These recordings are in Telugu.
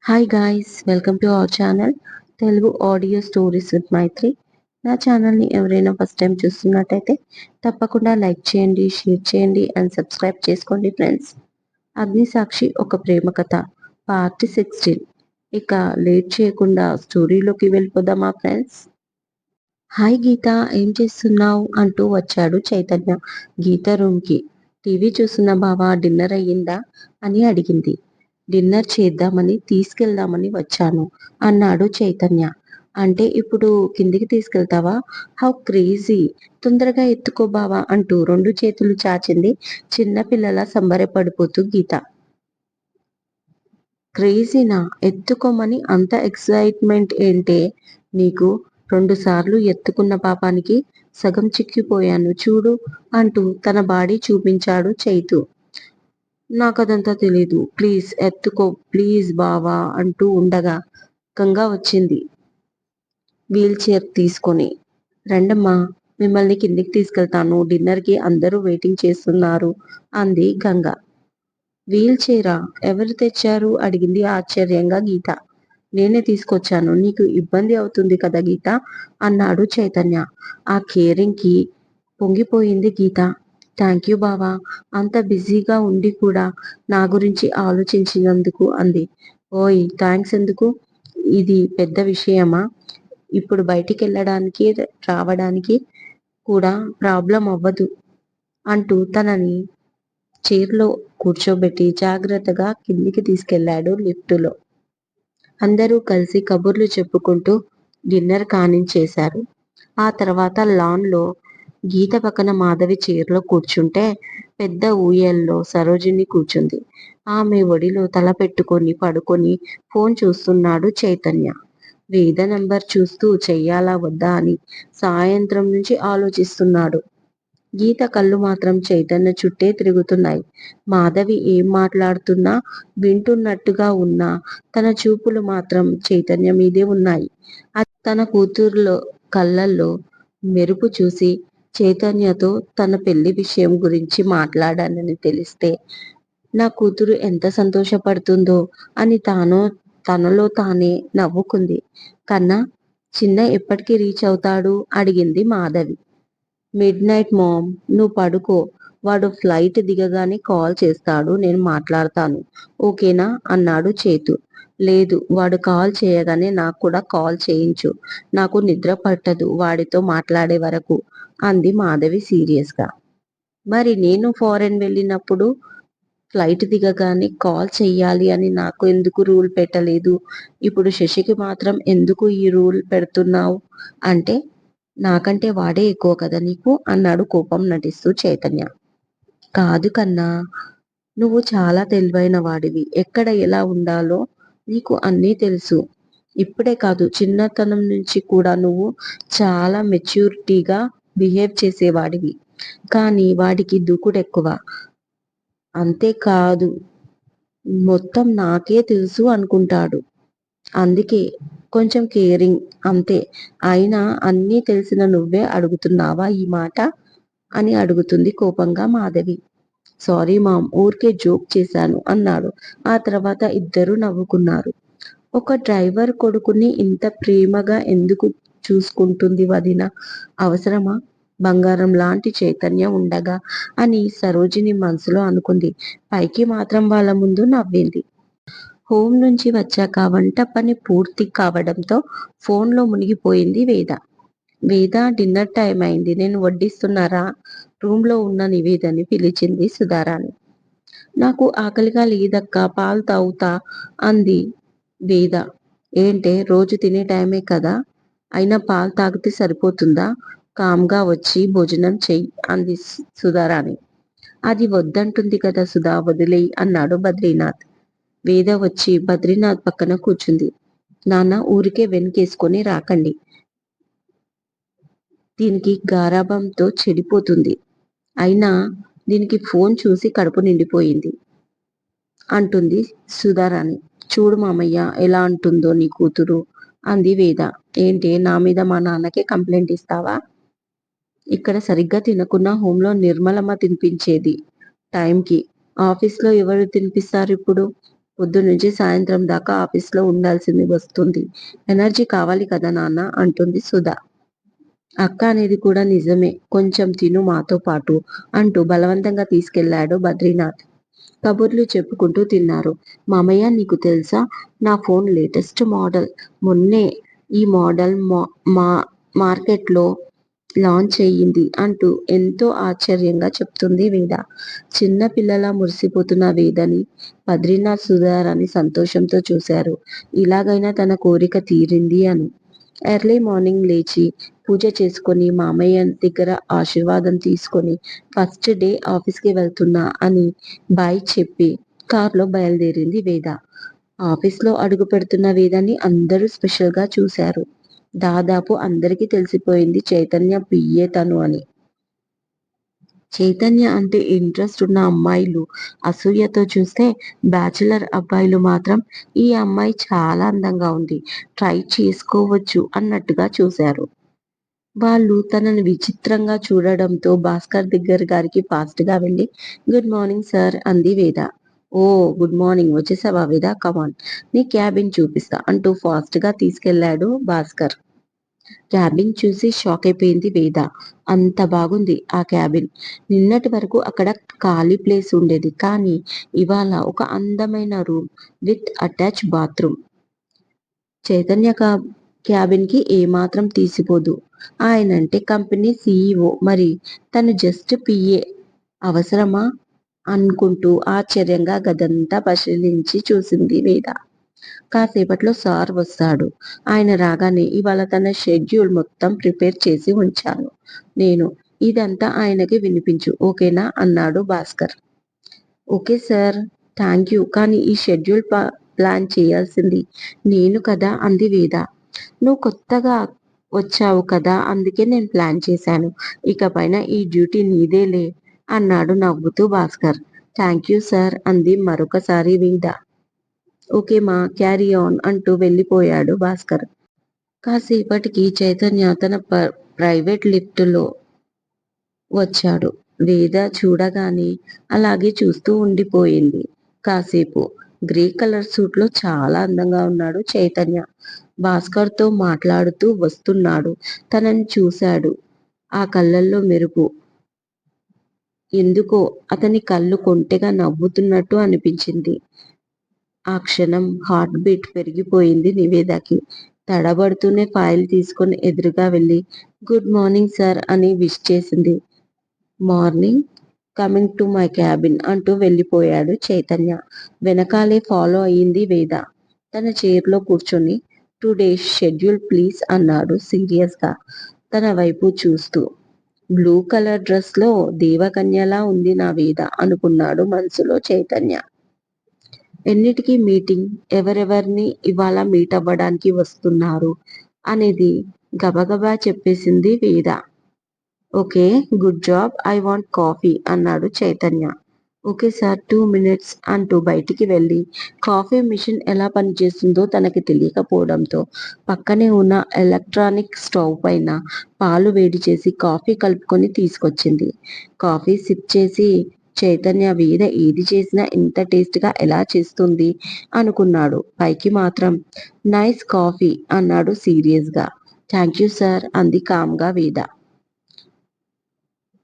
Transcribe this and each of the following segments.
Hi guys, welcome to our channel Telugu audio stories with Maithri. నా ఛానల్ని ఎవరైనా ఫస్ట్ టైం చూస్తున్నట్టయితే తప్పకుండా లైక్ చేయండి, షేర్ చేయండి అండ్ సబ్స్క్రైబ్ చేసుకోండి ఫ్రెండ్స్. అగ్నిసాక్షి ఒక ప్రేమ కథ పార్ట్ 16. ఇక లేట్ చేయకుండా స్టోరీలోకి వెళ్ళిపోదామా ఫ్రెండ్స్. హాయ్ గీత, ఏం చేస్తున్నావు అంటూ వచ్చాడు చైతన్య గీత రూమ్కి. టీవీ చూస్తున్న బావా, డిన్నర్ అయ్యిందా అని అడిగింది. డిన్నర్ చేద్దామని తీసుకెళ్దామని వచ్చాను అన్నాడు చైతన్య. అంటే ఇప్పుడు కిందికి తీసుకెళ్తావా? How crazy! తొందరగా ఎత్తుకో బావా అంటూ రెండు చేతులు చాచింది చిన్నపిల్లల సంబరపడిపోతూ గీత. క్రేజీనా? ఎత్తుకోమని అంత ఎక్సైట్మెంట్ ఏంటే నీకు? 2 సార్లు ఎత్తుకున్న పాపానికి సగం చిక్కిపోయాను చూడు అంటూ తన బాడీ చూపించాడు చైతు. నాకదంతా తెలీదు, ప్లీజ్ ఎత్తుకో ప్లీజ్ బావా అంటూ ఉండగా గంగా వచ్చింది వీల్ చైర్ తీసుకొని. రండమ్మా, మిమ్మల్ని కిందికి తీసుకెళ్తాను, డిన్నర్కి అందరూ వెయిటింగ్ చేస్తున్నారు అంది గంగ. వీల్ చైరా? ఎవరు తెచ్చారు అడిగింది ఆశ్చర్యంగా గీత. నేనే తీసుకొచ్చాను, నీకు ఇబ్బంది అవుతుంది కదా గీత అన్నాడు చైతన్య. ఆ కేరింగ్ కి పొంగిపోయింది గీత. థ్యాంక్ యూ బావా, అంత బిజీగా ఉండి కూడా నా గురించి ఆలోచించినందుకు అంది. ఓయ్, థ్యాంక్స్ ఎందుకు? ఇది పెద్ద విషయమా? ఇప్పుడు బయటికి వెళ్ళడానికి రావడానికి కూడా ప్రాబ్లం అవ్వదు అంటూ తనని చైర్లో కూర్చోబెట్టి జాగ్రత్తగా కిందికి తీసుకెళ్లాడు లిఫ్టులో. అందరూ కలిసి కబుర్లు చెప్పుకుంటూ డిన్నర్ కానించేశారు. ఆ తర్వాత లాన్ లో గీత పక్కన మాధవి చైర్లో కూర్చుంటే పెద్ద ఊయల్లో సరోజిని కూర్చుంది. ఆమె ఒడిలో తల పెట్టుకొని పడుకొని ఫోన్ చూస్తున్నాడు చైతన్య. వేద నంబర్ చూస్తూ చెయ్యాలా వద్దా అని సాయంత్రం నుంచి ఆలోచిస్తున్నాడు. గీత కళ్ళు మాత్రం చైతన్య చుట్టే తిరుగుతున్నాయి. మాధవి ఏం మాట్లాడుతున్నా వింటున్నట్టుగా ఉన్నా తన చూపులు మాత్రం చైతన్య మీదే ఉన్నాయి. తన కూతురులో కళ్ళల్లో మెరుపు చూసి చైతన్యతో తన పెళ్లి విషయం గురించి మాట్లాడానని తెలిస్తే నా కూతురు ఎంత సంతోషపడుతుందో అని తనలో తానే నవ్వుకుంది. కన్నా, చిన్న ఎప్పటికి రీచ్ అవుతాడు అడిగింది మాధవి. మిడ్ నైట్ మామ్, నువ్వు పడుకో, వాడు ఫ్లైట్ దిగగానే కాల్ చేస్తాడు, నేను మాట్లాడతాను, ఓకేనా అన్నాడు చేతు. లేదు, వాడు కాల్ చేయగానే నాకు కూడా కాల్ చేయించు, నాకు నిద్ర పట్టదు వాడితో మాట్లాడే వరకు అంది మాధవి సీరియస్ గా. మరి నేను ఫారెన్ వెళ్ళినప్పుడు ఫ్లైట్ దిగగానే కాల్ చెయ్యాలి అని నాకు ఎందుకు రూల్ పెట్టలేదు? ఇప్పుడు శశికి మాత్రం ఎందుకు ఈ రూల్ పెడుతున్నావు అంటే, నాకంటే వాడే ఎక్కువ కదా నీకు అన్నాడు కోపం నటిస్తూ చైతన్య. కాదు కన్నా, నువ్వు చాలా తెలివైన వాడివి, ఎక్కడ ఎలా ఉండాలో నీకు అన్నీ తెలుసు. ఇప్పుడే కాదు, చిన్నతనం నుంచి కూడా నువ్వు చాలా మెచ్యూరిటీగా బిహేవ్ చేసేవాడివి. కానీ వాడికి దూకుడు ఎక్కువ. అంతేకాదు, మొత్తం నాకే తెలుసు అనుకుంటాడు. అందుకే కొంచెం కేరింగ్ అంతే. అయినా అన్నీ తెలిసిన నువ్వే అడుగుతున్నావా ఈ మాట అని అడుగుతుంది కోపంగా మాధవి. సారీ మామ్, ఊరికే జోక్ చేశాను అన్నాడు. ఆ తర్వాత ఇద్దరు నవ్వుకున్నారు. ఒక డ్రైవర్ కొడుకుని ఇంత ప్రేమగా ఎందుకు చూసుకుంటుంది వదిన? అవసరమా? బంగారం లాంటి చైతన్యం ఉండగా అని సరోజిని మనసులో అనుకుంది. పైకి మాత్రం వాళ్ళ ముందు నవ్వింది. హోమ్ నుంచి వచ్చాక వంట పని పూర్తి కావడంతో ఫోన్లో మునిగిపోయింది వేద. వేద, డిన్నర్ టైం అయింది, నేను వడ్డిస్తున్నారా? రూమ్లో ఉన్న నివేదని పిలిచింది సుధారాణి. నాకు ఆకలిగా లేదక్కా, పాలు తాగుతా అంది వేద. ఏంటే, రోజు తినే టైమే కదా, అయినా పాలు తాగితే సరిపోతుందా? కామ్గా వచ్చి భోజనం చెయ్యి అంది సుధారాణి. అది వద్దంటుంది కదా సుధా, వదిలేయి అన్నాడు బద్రీనాథ్. వేద వచ్చి బద్రీనాథ్ పక్కన కూర్చుంది. నాన్న, ఊరికే వెనకేసుకొని రాకండి, దీనికి గారాబంతో చెడిపోతుంది. అయినా దీనికి ఫోన్ చూసి కడుపు నిండిపోయింది అంటుంది సుధారాణి. చూడు మామయ్య, ఎలా అంటుందో నీ కూతురు అంది వేద. ఏంటి, నా మీద మా నాన్నకే కంప్లైంట్ ఇస్తావా? ఇక్కడ సరిగ్గా తినకున్నా హోంలో నిర్మలమ్మ తినిపించేది టైంకి, ఆఫీస్లో ఎవరు తినిపిస్తారు ఇప్పుడు? పొద్దున్నుంచి సాయంత్రం దాకా ఆఫీస్లో ఉండాల్సింది వస్తుంది. ఎనర్జీ కావాలి కదా నాన్న అంటుంది సుధ. అక్క అనేది కూడా నిజమే. కొంచెం తిను మాతో పాటు అంటూ బలవంతంగా తీసుకెళ్లాడు బద్రీనాథ్. కబుర్లు చెప్పుకుంటూ తిన్నారు. మామయ్య నీకు తెలుసా? నా ఫోన్ లేటెస్ట్ మోడల్. మొన్నే ఈ మోడల్ మా మార్కెట్లో లాంచ్ అయ్యింది అంటూ ఎంతో ఆశ్చర్యంగా చెప్తుంది వేద. చిన్న పిల్లలా మురిసిపోతున్న వేదని బద్రీనాథ్ సుధారాణి సంతోషంతో చూశారు. ఇలాగైనా తన కోరిక తీరింది అని. ఎర్లీ మార్నింగ్ లేచి పూజ చేసుకొని మామయ్య దగ్గర ఆశీర్వాదం తీసుకొని ఫస్ట్ డే ఆఫీస్కి వెళ్తున్నా అని బాయ్ చెప్పి కారులో బయలుదేరింది వేద. ఆఫీస్లో అడుగు పెడుతున్న వేదాన్ని అందరూ స్పెషల్గా చూశారు. దాదాపు అందరికీ తెలిసిపోయింది చైతన్య పిఏ తను అని. చైతన్య అంటే ఇంట్రెస్ట్ ఉన్న అమ్మాయిలు అసూయతో చూస్తే, బ్యాచిలర్ అబ్బాయిలు మాత్రం ఈ అమ్మాయి చాలా అందంగా ఉంది, ట్రై చేసుకోవచ్చు అన్నట్టుగా చూశారు. వాళ్ళు తనని విచిత్రంగా చూడడంతో భాస్కర్ దగ్గర గారికి ఫాస్ట్ గా వెళ్ళి గుడ్ మార్నింగ్ సార్ అంది వేద. ఓ గుడ్ మార్నింగ్, వచ్చేసావా వేద, కమాన్ నీ క్యాబిన్ చూపిస్తా అంటూ ఫాస్ట్ గా తీసుకెళ్లాడు భాస్కర్. క్యాబిన్ చూసి షాక్ అయిపోయింది వేద. అంత బాగుంది ఆ క్యాబిన్. నిన్నటి వరకు అక్కడ ఖాళీ ప్లేస్ ఉండేది, కానీ ఇవాళ ఒక అందమైన room with attach bathroom. Chaitanya cabin కి ఏమాత్రం తీసిపోదు. ఆయనంటే కంపెనీ సీఈఓ, మరి తను జస్ట్ పిఏ, అవసరమా అనుకుంటూ ఆశ్చర్యంగా గదంతా పరిశీలించి చూసింది వేద. కాసేపట్లో సార్ వస్తాడు. ఆయన రాగానే ఇవాళ తన షెడ్యూల్ మొత్తం ప్రిపేర్ చేసి ఉంచాను నేను. ఇదంతా ఆయనకి వినిపించు, ఓకేనా అన్నాడు Bhaskar. Okay sir, thank you, కానీ ఈ షెడ్యూల్ ప్లాన్ చేయాల్సింది నేను కదా అంది వేద. నువ్వు కొత్తగా వచ్చావు కదా, అందుకే నేను ప్లాన్ చేశాను. ఇకపైన ఈ డ్యూటీ నీదేలే అన్నాడు నవ్వుతూ భాస్కర్. థ్యాంక్ యూ సార్ అంది మరొకసారి వేద. ఓకే మా, క్యారీ ఆన్ అంటూ వెళ్ళిపోయాడు భాస్కర్. కాసేపటికి చైతన్య తన ప్రైవేట్ లిఫ్ట్ లో వచ్చాడు. వేద చూడగానే అలాగే చూస్తూ ఉండిపోయింది కాసేపు. గ్రే కలర్ సూట్ లో చాలా అందంగా ఉన్నాడు చైతన్య. భాస్కర్ తో మాట్లాడుతూ వస్తున్నాడు. తనని చూశాడు. ఆ కళ్ళల్లో మెరుపు. ఎందుకో అతని కళ్ళు కొంటెగా నవ్వుతున్నట్టు అనిపించింది. ఆ క్షణం హార్ట్ బీట్ పెరిగిపోయింది నివేదకి. తడబడుతూనే ఫైల్ తీసుకుని ఎదురుగా వెళ్ళి గుడ్ మార్నింగ్ సార్ అని విష్ చేసింది. Morning, coming to my cabin అంటూ వెళ్ళిపోయాడు చైతన్య. వెనకాలే ఫాలో అయ్యింది వేద. తన చైర్లో కూర్చొని టుడేస్ షెడ్యూల్ ప్లీజ్ అన్నాడు సీరియస్ గా తన వైపు చూస్తూ. బ్లూ కలర్ డ్రెస్ లో దేవకన్యలా ఉంది నా వేద అనుకున్నాడు మనసులో చైతన్య. ఎన్నిటికీ మీటింగ్, ఎవరెవరిని ఇవాళ మీట్ అవ్వడానికి వస్తున్నారు అనేది గబగబా చెప్పేసింది వేద. Okay, good job, I want coffee అన్నాడు చైతన్య. ఓకే సార్, 2 minutes అంటూ బయటికి వెళ్ళి కాఫీ మిషన్ ఎలా పనిచేస్తుందో తనకి తెలియకపోవడంతో పక్కనే ఉన్న ఎలక్ట్రానిక్ స్టవ్ పైన పాలు వేడి చేసి కాఫీ కలుపుకొని తీసుకొచ్చింది. కాఫీ సిప్ చేసి చైతన్య వేద ఏది చేసినా ఇంత టేస్ట్ గా ఎలా చేస్తుంది అనుకున్నాడు. పైకి మాత్రం నైస్ కాఫీ అన్నాడు సీరియస్ గా. థ్యాంక్ యూ సార్ అంది కామ్గా వేద.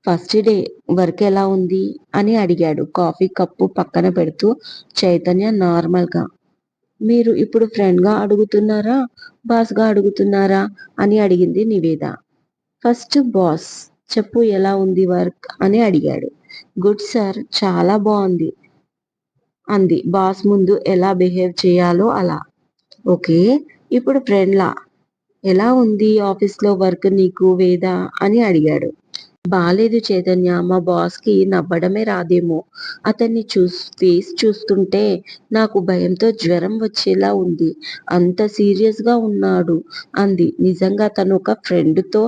ఫస్ట్ డే వర్క్ ఎలా ఉంది అని అడిగాడు కాఫీ కప్పు పక్కన పెడుతూ చైతన్య నార్మల్ గా. మీరు ఇప్పుడు ఫ్రెండ్ గా అడుగుతున్నారా, బాస్ గా అడుగుతున్నారా అని అడిగింది నివేద. ఫస్ట్ బాస్, చెప్పు ఎలా ఉంది వర్క్ అని అడిగాడు. గుడ్ సార్, చాలా బాగుంది అంది. బాస్ ముందు ఎలా బిహేవ్ చేయాలో అలా. ఓకే, ఇప్పుడు ఫ్రెండ్ లా ఎలా ఉంది ఆఫీస్ లో వర్క్ నీకు వేద అని అడిగాడు. బాలేదు చైతన్య, మా బాస్ కి నవ్వడమే రాదేమో. అతన్ని ఫేస్ చూస్తుంటే నాకు భయంతో జ్వరం వచ్చేలా ఉంది. అంత సీరియస్ గా ఉన్నాడు అంది. నిజంగా తను ఒక ఫ్రెండ్ తో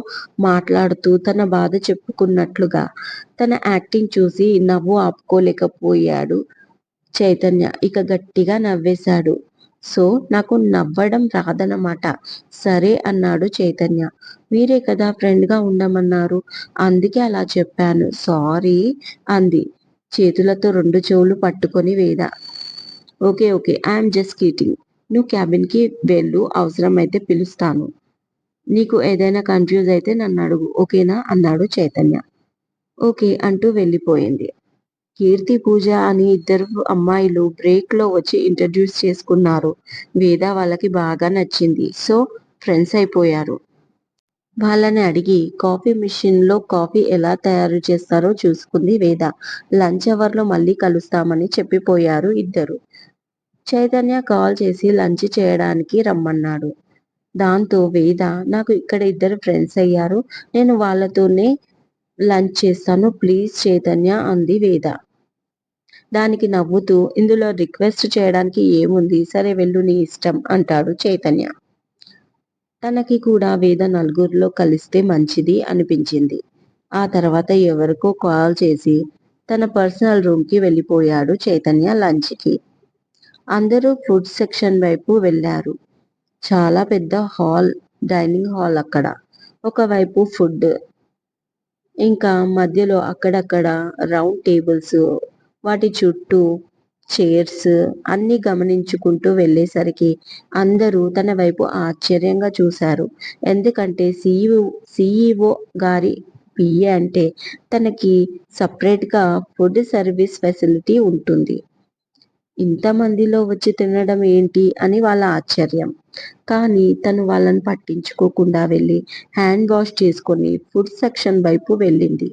మాట్లాడుతూ తన బాధ చెప్పుకున్నట్లుగా. తన యాక్టింగ్ చూసి నవ్వు ఆపుకోలేకపోయాడు చైతన్య. ఇక గట్టిగా నవ్వేశాడు. సో నాకు నవ్వడం రాదన్నమాట. సరే అన్నాడు చైతన్య. మీరే కదా ఫ్రెండ్ గా ఉండమన్నారు, అందుకే అలా చెప్పాను, సారీ అంది చేతులతో రెండు చెవులు పట్టుకొని వేద. Okay okay, I'm just kidding. నువ్వు క్యాబిన్కి వెళ్ళు, అవసరమైతే పిలుస్తాను. నీకు ఏదైనా కన్ఫ్యూజ్ అయితే నన్ను అడుగు, ఓకేనా అన్నాడు చైతన్య. ఓకే అంటూ వెళ్ళిపోయింది. కీర్తి, పూజ అని ఇద్దరు అమ్మాయిలు బ్రేక్ లో వచ్చి ఇంట్రడ్యూస్ చేసుకున్నారు. వేద వాళ్ళకి బాగా నచ్చింది. సో ఫ్రెండ్స్ అయిపోయారు. వాళ్ళని అడిగి కాఫీ మిషన్ లో కాఫీ ఎలా తయారు చేస్తారో చూసుకుంది వేద. లంచ్ అవర్ లో మళ్ళీ కలుస్తామని చెప్పిపోయారు ఇద్దరు. చైతన్య కాల్ చేసి లంచ్ చేయడానికి రమ్మన్నాడు. దాంతో వేద, నాకు ఇక్కడ ఇద్దరు ఫ్రెండ్స్ అయ్యారు, నేను వాళ్ళతోనే లంచ్ చేస్తాను ప్లీజ్ చైతన్య అంది వేద. దానికి నవ్వుతూ, ఇందులో రిక్వెస్ట్ చేయడానికి ఏముంది, సరే వెళ్ళు నీ ఇష్టం అంటాడు చైతన్య. తనకి కూడా వేద నలుగురిలో కలిస్తే మంచిది అనిపించింది. ఆ తర్వాత ఎవరికో కాల్ చేసి తన పర్సనల్ రూమ్ కి వెళ్ళిపోయాడు చైతన్య లంచ్కి. అందరూ ఫుడ్ సెక్షన్ వైపు వెళ్ళారు. చాలా పెద్ద హాల్, డైనింగ్ హాల్ అక్కడ. ఒకవైపు ఫుడ్, ఇంకా మధ్యలో అక్కడక్కడ రౌండ్ టేబుల్స్, వాటి చుట్టూ చైర్స్ అన్ని గమనించుకుంటూ వెళ్ళేసరికి అందరూ తన వైపు ఆశ్చర్యంగా చూశారు. ఎందుకంటే సిఇఓ గారి పిఏ అంటే తనకి సపరేట్గా ఫుడ్ సర్వీస్ ఫెసిలిటీ ఉంటుంది. ఇంతమందిలో వచ్చి తినడం ఏంటి అని వాళ్ళ ఆశ్చర్యం. కానీ తను వాళ్ళని పట్టించుకోకుండా వెళ్ళి హ్యాండ్ వాష్ చేసుకొని ఫుడ్ సెక్షన్ వైపు వెళ్ళింది.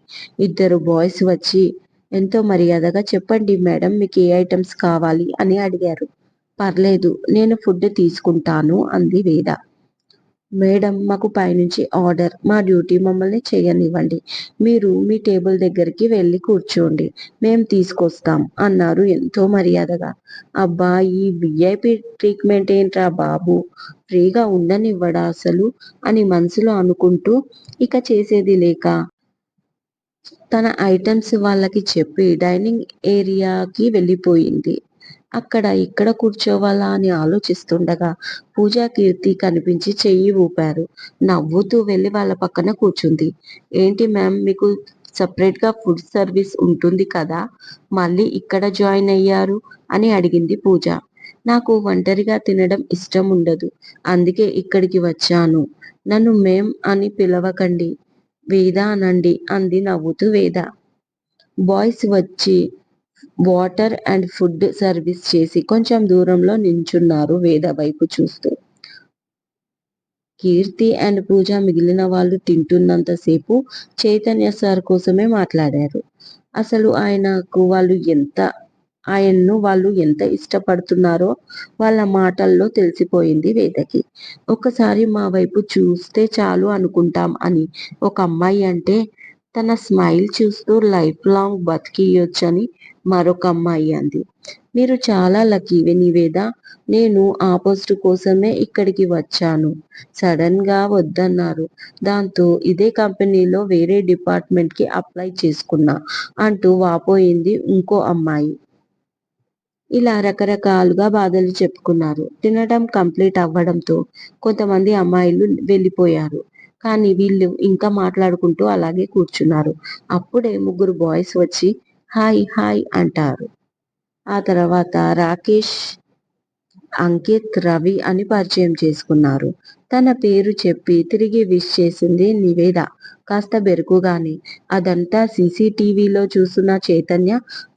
ఇద్దరు బాయ్స్ వచ్చి ఎంతో మర్యాదగా, చెప్పండి మేడం మీకు ఏ ఐటమ్స్ కావాలి అని అడిగారు. పర్లేదు నేను ఫుడ్ తీసుకుంటాను అంది వేద. మేడం మాకు పైనుంచి ఆర్డర్, మా డ్యూటీ మమ్మల్ని చేయనివ్వండి, మీరు మీ టేబుల్ దగ్గరికి వెళ్ళి కూర్చోండి, మేం తీసుకొస్తాం అన్నారు ఎంతో మర్యాదగా. అబ్బా ఈ విఐపి ట్రీట్మెంట్ ఏంట్రా బాబు, ఫ్రీగా ఉండనివ్వడా అసలు అని మనసులో అనుకుంటూ ఇక చేసేది లేక తన ఐటమ్స్ వాళ్ళకి చెప్పి డైనింగ్ ఏరియాకి వెళ్ళిపోయింది. అక్కడ ఇక్కడ కూర్చోవాలా అని ఆలోచిస్తుండగా పూజా, కీర్తి కనిపించి చెయ్యి ఊపారు. నవ్వుతూ వెళ్ళి వాళ్ళ పక్కన కూర్చుంది. ఏంటి మ్యామ్, మీకు సపరేట్ గా ఫుడ్ సర్వీస్ ఉంటుంది కదా, మళ్ళీ ఇక్కడ జాయిన్ అయ్యారు అని అడిగింది పూజ. నాకు ఒంటరిగా తినడం ఇష్టం ఉండదు, అందుకే ఇక్కడికి వచ్చాను, నన్ను మేం అని పిలవకండి, వేద అనండి అంది నవ్వుతూ వేద. బాయ్స్ వచ్చి వాటర్ అండ్ ఫుడ్ సర్వీస్ చేసి కొంచెం దూరంలో నించున్నారు వేద వైపు చూస్తూ. కీర్తి అండ్ పూజ మిగిలిన వాళ్ళు తింటున్నంతసేపు చైతన్య సార్ కోసమే మాట్లాడారు. అసలు ఆయన్ను వాళ్ళు ఎంత ఇష్టపడుతున్నారో వాళ్ళ మాటల్లో తెలిసిపోయింది వేదకి. ఒక్కసారి మా వైపు చూస్తే చాలు అనుకుంటాం అని ఒక అమ్మాయి అంటే, తన స్మైల్ చూస్తూ లైఫ్ లాంగ్ బతికియొచ్చని మరొక అమ్మాయి అంది. మీరు చాలా లక్కీ నివేద, నేను ఆపోజిట్ కోసమే ఇక్కడికి వచ్చాను, సడన్ గా వద్దన్నారు, దాంతో ఇదే కంపెనీలో వేరే డిపార్ట్మెంట్ కి అప్లై చేసుకున్నా అంటూ వాపోయింది ఇంకో అమ్మాయి. ఇలా రకరకాలుగా బాధలు చెప్పుకున్నారు. తినడం కంప్లీట్ అవ్వడంతో కొంతమంది అమ్మాయిలు వెళ్ళిపోయారు. కానీ వీళ్ళు ఇంకా మాట్లాడుకుంటూ అలాగే కూర్చున్నారు. అప్పుడే ముగ్గురు బాయ్స్ వచ్చి హాయ్ హాయ్ అంటారు. ఆ తర్వాత రాకేష్, అంకిత్, రవి అని పరిచయం చేసుకున్నారు. తన పేరు చెప్పి తిరిగి విష్ చేసింది నివేద కాస్త బెరుకుగానే. అదంతా సీసీటీవీలో చూసిన చైతన్య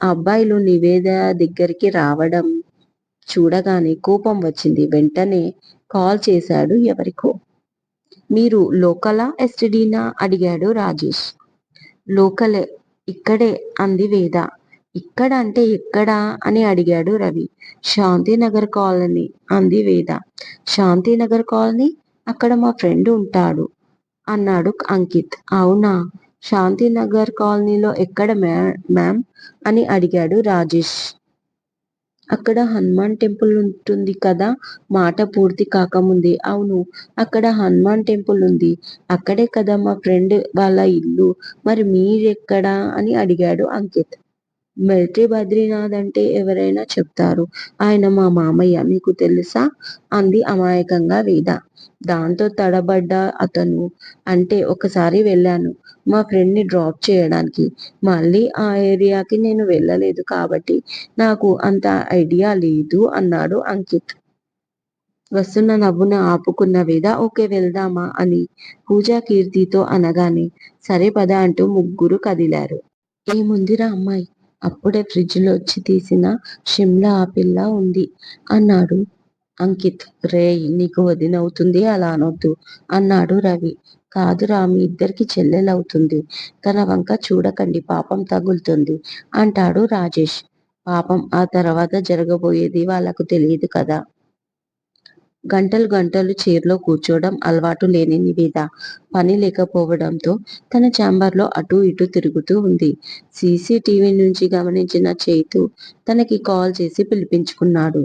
ఆ అబ్బాయిలు నివేద దగ్గరికి రావడం చూడగానే కోపం వచ్చింది. వెంటనే కాల్ చేశాడు ఎవరికో. మీరు లోకలా ఎస్టీడీనా అడిగాడు రాజేష్. లోకలే, ఇక్కడే అంది వేద. ఇక్కడ అంటే ఎక్కడా అని అడిగాడు రవి. శాంతినగర్ కాలనీ అంది వేద. శాంతినగర్ కాలనీ, అక్కడ మా ఫ్రెండ్ ఉంటాడు అన్నాడు అంకిత్. అవునా, శాంతినగర్ కాలనీలో ఎక్కడ మ్యామ్ అని అడిగాడు రాజేష్. అక్కడ హనుమాన్ టెంపుల్ ఉంటుంది కదా, మాట పూర్తి కాకముందే అవును అక్కడ హనుమాన్ టెంపుల్ ఉంది, అక్కడే కదా మా ఫ్రెండ్ వాళ్ళ ఇల్లు, మరి మీరెక్కడా అని అడిగాడు అంకిత్. మిలిటరీ బద్రీనాథ్ అంటే ఎవరైనా చెప్తారు. ఆయన మా మామయ్య, మీకు తెలుసా? అంది అమాయకంగా వేద. దాంతో తడబడ్డ అతను, అంటే ఒకసారి వెళ్ళాను మా ఫ్రెండ్ ని డ్రాప్ చేయడానికి. మళ్ళీ ఆ ఏరియాకి నేను వెళ్ళలేదు కాబట్టి నాకు అంత ఐడియా లేదు అన్నాడు అంకిత్. వస్తున్న నవ్వును ఆపుకున్న వేద ఓకే వెళ్దామా అని పూజ కీర్తితో అనగానే సరే పద అంటూ ముగ్గురు కదిలారు. ఏముందిరా అమ్మాయి, అప్పుడే ఫ్రిడ్జ్ లోంచి తీసిన షిమ్లా ఆపిల్లా ఉంది అన్నాడు అంకిత్. రేయ్ నీకు వదినవుతుంది అలా అనొద్దు అన్నాడు రవి. కాదురా మీ ఇద్దరికి చెల్లెలవుతుంది, తన వంక చూడకండి పాపం తగులుతుంది అంటాడు రాజేష్. పాపం ఆ తర్వాత జరగబోయేది వాళ్ళకు తెలియదు కదా. గంటలు గంటలు చైర్లో కూర్చోవడం అలవాటు లేని నివేద పని లేకపోవడంతో తన ఛాంబర్లో అటూ ఇటూ తిరుగుతూ ఉంది. సీసీటీవీ నుంచి గమనించిన చైతు తనకి కాల్ చేసి పిలిపించుకున్నాడు.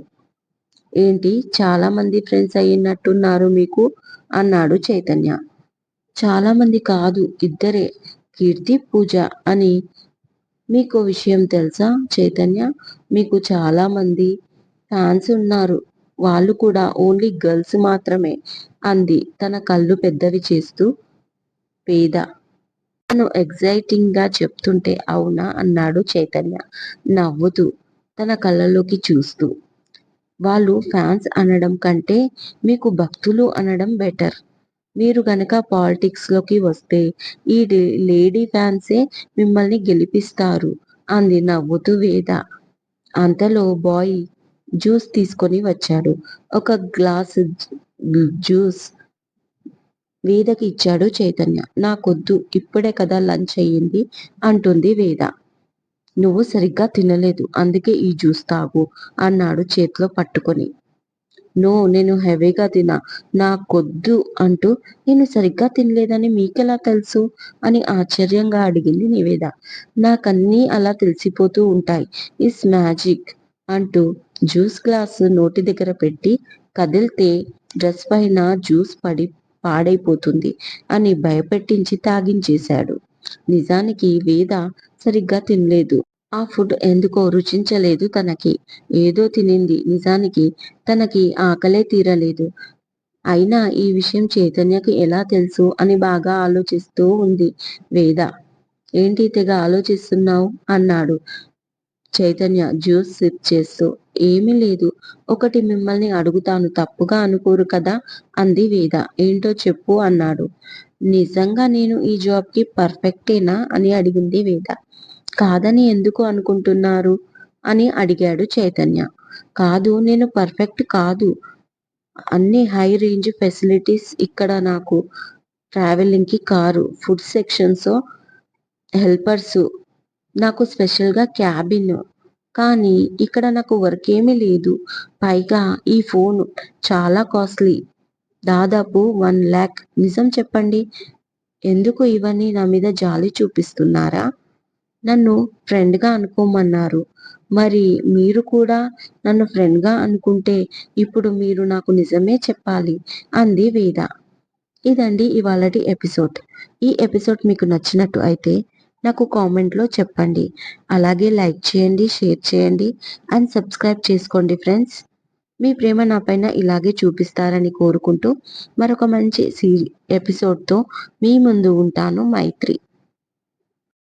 ఏంటి చాలా మంది ఫ్రెండ్స్ అయినట్టున్నారు మీకు అన్నాడు చైతన్య. చాలా మంది కాదు, ఇద్దరే, కీర్తి పూజ అని. మీకో విషయం తెలుసా చైతన్య, మీకు చాలా మంది ఫ్యాన్స్ ఉన్నారు, వాళ్ళు కూడా ఓన్లీ గర్ల్స్ మాత్రమే అంది తన కళ్ళు పెద్దవి చేస్తూ వేద. తను ఎగ్జైటింగ్ గా చెప్తుంటే అవునా అన్నాడు చైతన్య నవ్వుతూ తన కళ్ళలోకి చూస్తూ. వాళ్ళు ఫ్యాన్స్ అనడం కంటే మీకు భక్తులు అనడం బెటర్. మీరు గనక పాలిటిక్స్ లోకి వస్తే ఈ లేడీ ఫ్యాన్సే మిమ్మల్ని గెలిపిస్తారు అంది నవ్వుతూ వేద. అంతలో బాయ్ జ్యూస్ తీసుకొని వచ్చాడు. ఒక గ్లాసు జ్యూస్ వేదకి ఇచ్చాడు చైతన్య. నాకొద్దు, ఇప్పుడే కదా లంచ్ అయ్యింది అంటుంది వేద. నువ్వు సరిగ్గా తినలేదు అందుకే ఈ జ్యూస్ తాగు అన్నాడు చేతిలో పట్టుకొని. నో, నేను హెవీగా తిన్నా, నాకొద్దు అంటూ. నేను సరిగ్గా తినలేదని మీకెలా తెలుసు అని ఆశ్చర్యంగా అడిగింది నివేద. నాకన్నీ అలా తెలిసిపోతూ ఉంటాయి, ఇస్ మ్యాజిక్ అంటూ జ్యూస్ గ్లాసు నోటి దగ్గర పెట్టి కదిలితే డ్రెస్ పైన జ్యూస్ పడి పాడైపోతుంది అని భయపెట్టించి తాగించేశాడు. నిజానికి వేద సరిగ్గా తినలేదు. ఆ ఫుడ్ ఎందుకో రుచించలేదు తనకి. ఏదో తినింది, నిజానికి తనకి ఆకలే తీరలేదు. అయినా ఈ విషయం చైతన్యకి ఎలా తెలుసు అని బాగా ఆలోచిస్తూ ఉంది వేద. ఏంటి తెగ ఆలోచిస్తున్నావు అన్నాడు చైతన్య జ్యూస్ సిప్ చేస్తూ. ఏమీ లేదు, ఒకటి మిమ్మల్ని అడుగుతాను, తప్పుగా అనుకోరు కదా అంది వేద. ఏంటో చెప్పు అన్నాడు. నిజంగా నేను ఈ జాబ్ కి పర్ఫెక్టేనా అని అడిగింది వేద. కాదని ఎందుకు అనుకుంటున్నారు అని అడిగాడు చైతన్య. కాదు, నేను పర్ఫెక్ట్ కాదు, అన్ని హై రేంజ్ ఫెసిలిటీస్ ఇక్కడ నాకు. ట్రావెలింగ్ కి కారు, ఫుడ్ సెక్షన్స్, హెల్పర్స్, నాకు స్పెషల్ గా క్యాబిన్. కానీ ఇక్కడ నాకు వర్క్ ఏమీ లేదు. పైగా ఈ ఫోన్ చాలా కాస్ట్లీ, దాదాపు 1 lakh. నిజం చెప్పండి, ఎందుకు ఇవన్నీ నా మీద జాలి చూపిస్తున్నారా? నన్ను ఫ్రెండ్గా అనుకోమన్నారు. మరి మీరు కూడా నన్ను ఫ్రెండ్గా అనుకుంటే ఇప్పుడు మీరు నాకు నిజమే చెప్పాలి అంది వేద. ఇదండి ఇవాళటి ఎపిసోడ్. ఈ ఎపిసోడ్ మీకు నచ్చినట్టు అయితే నాకు కామెంట్లో చెప్పండి. అలాగే లైక్ చేయండి, షేర్ చేయండి అండ్ సబ్స్క్రైబ్ చేసుకోండి ఫ్రెండ్స్. మీ ప్రేమ నా పైన ఇలాగే చూపిస్తారని కోరుకుంటూ మరొక మంచి ఎపిసోడ్తో మీ ముందు ఉంటాను. మైత్రి.